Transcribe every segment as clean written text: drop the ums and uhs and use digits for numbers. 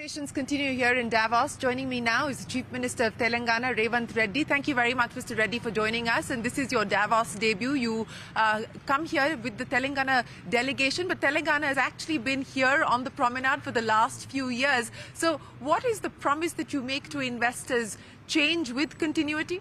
Conversations continue here in Davos. Joining me now is the Chief Minister of Telangana, Revanth Reddy. Thank you very much, Mr. Reddy, for joining us. And this is your Davos debut. You come here with the Telangana delegation, but Telangana has actually been here on the promenade for the last few years. So what is the promise that you make to investors? Change with continuity?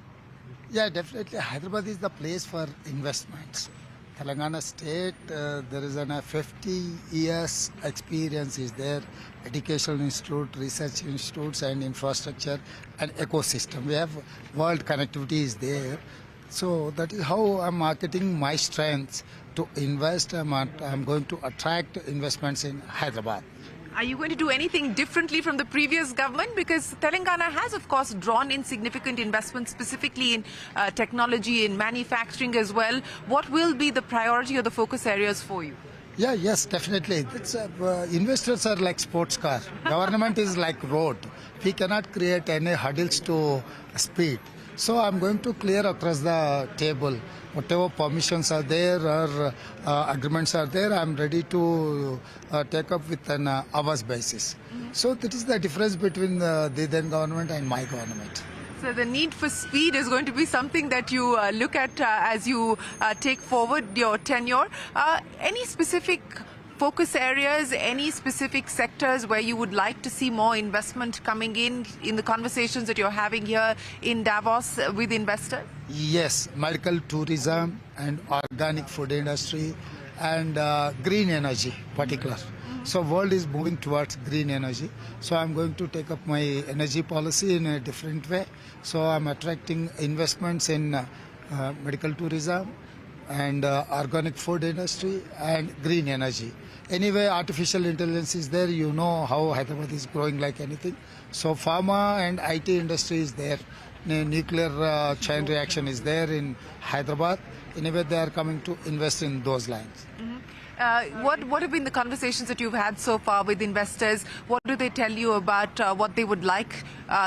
Yeah, definitely. Hyderabad is the place for investments. Telangana state, there is a 50 years experience is there, educational institute, research institutes and infrastructure and ecosystem. We have world connectivity is there. So that is how I'm marketing my strengths to invest. I'm going to attract investments in Hyderabad. Are you going to do anything differently from the previous government? Because Telangana has, of course, drawn in significant investments, specifically in technology, in manufacturing as well. What will be the priority or the focus areas for you? Yeah, yes, definitely. Investors are like sports car. Government is like road. We cannot create any hurdles to speed. So I'm going to clear across the table. Whatever permissions are there or agreements are there, I'm ready to take up with an hours basis. So that is the difference between the then government and my government. So the need for speed is going to be something that you look at as you take forward your tenure. Any specific focus areas, any specific sectors where you would like to see more investment coming in the conversations that you're having here in Davos with investors? Yes, medical tourism and organic food industry and green energy particular. So world is moving towards green energy. So I'm going to take up my energy policy in a different way. So I'm attracting investments in medical tourism and organic food industry and green energy. Anyway, artificial intelligence is there. You know how Hyderabad is growing like anything. So pharma and IT industry is there. Nuclear chain reaction is there in Hyderabad. Anyway, they are coming to invest in those lines. What have been the conversations that you've had so far with investors? What do they tell you about what they would like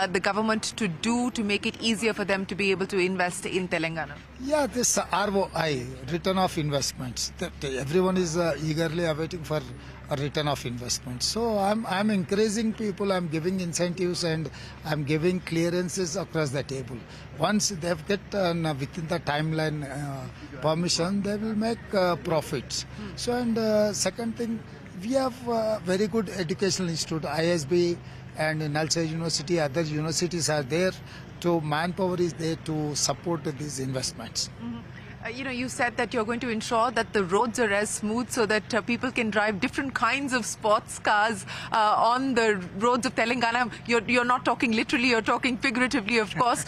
the government to do to make it easier for them to be able to invest in Telangana? Yeah, this ROI, return of investments, that everyone is eagerly awaiting for a return of investment. So I'm encouraging people, I'm giving incentives and I'm giving clearances across the table. Once they've get within the timeline permission, they will make profits. So and second thing, we have very good educational institute, ISB and Nalsa University, other universities are there. So manpower is there to support these investments. You said that you're going to ensure that the roads are as smooth so that people can drive different kinds of sports cars on the roads of Telangana. You're not talking literally, you're talking figuratively, of course.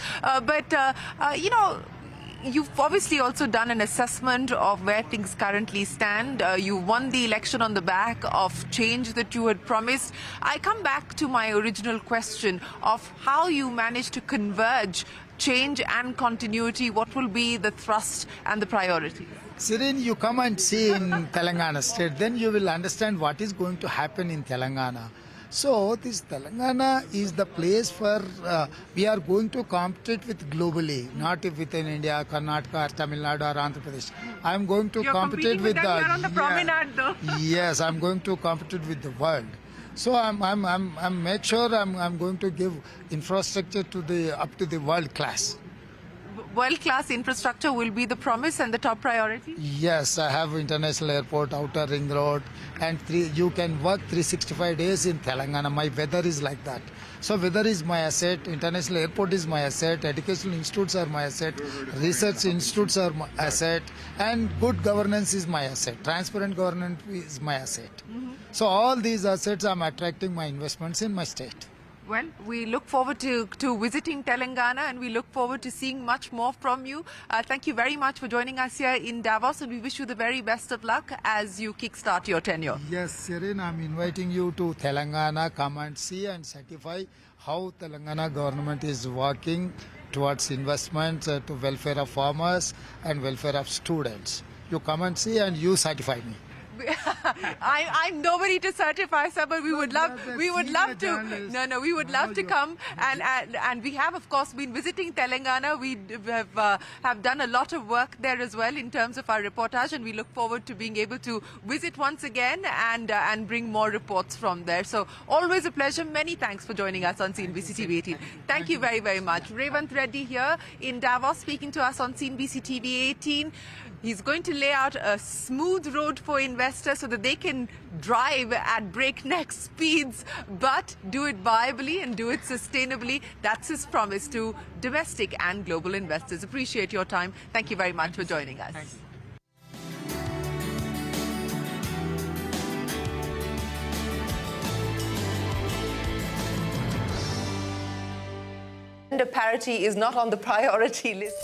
You've obviously also done an assessment of where things currently stand. You won the election on the back of change that you had promised. I come back to my original question of how you managed to converge change and continuity. What will be the thrust and the priority? Shereen, you come and see in Telangana state, then you will understand what is going to happen in Telangana. So this Telangana is the place for, we are going to compete with globally, not within India, Karnataka, or Tamil Nadu or Andhra Pradesh. I'm going to compete with them here on the promenade, though. Yes, I'm going to compete with the world. So I'm make sure I'm going to give infrastructure to up to the world class. World-class infrastructure will be the promise and the top priority? Yes, I have international airport, outer ring road, and you can work 365 days in Telangana. My weather is like that. So weather is my asset, international airport is my asset, educational institutes are my asset, research institutes are my asset, and good governance is my asset. Transparent governance is my asset. So all these assets, I'm attracting my investments in my state. Well, we look forward to visiting Telangana and we look forward to seeing much more from you. Thank you very much for joining us here in Davos and we wish you the very best of luck as you kickstart your tenure. Yes, Shereen, I'm inviting you to Telangana. Come and see and certify how Telangana government is working towards investments to welfare of farmers and welfare of students. You come and see and you certify me. I'm nobody to certify, sir, but we would love to. We would love to come and we have, of course, been visiting Telangana. We have done a lot of work there as well in terms of our reportage, and we look forward to being able to visit once again and bring more reports from there. So always a pleasure. Many thanks for joining us on CNBC TV 18. Thank you very, very much. Revanth Reddy here in Davos speaking to us on CNBC TV 18. He's going to lay out a smooth road for investors so that they can drive at breakneck speeds, but do it viably and do it sustainably. That's his promise to domestic and global investors. Appreciate your time. Thank you very much for joining us. Gender parity is not on the priority list.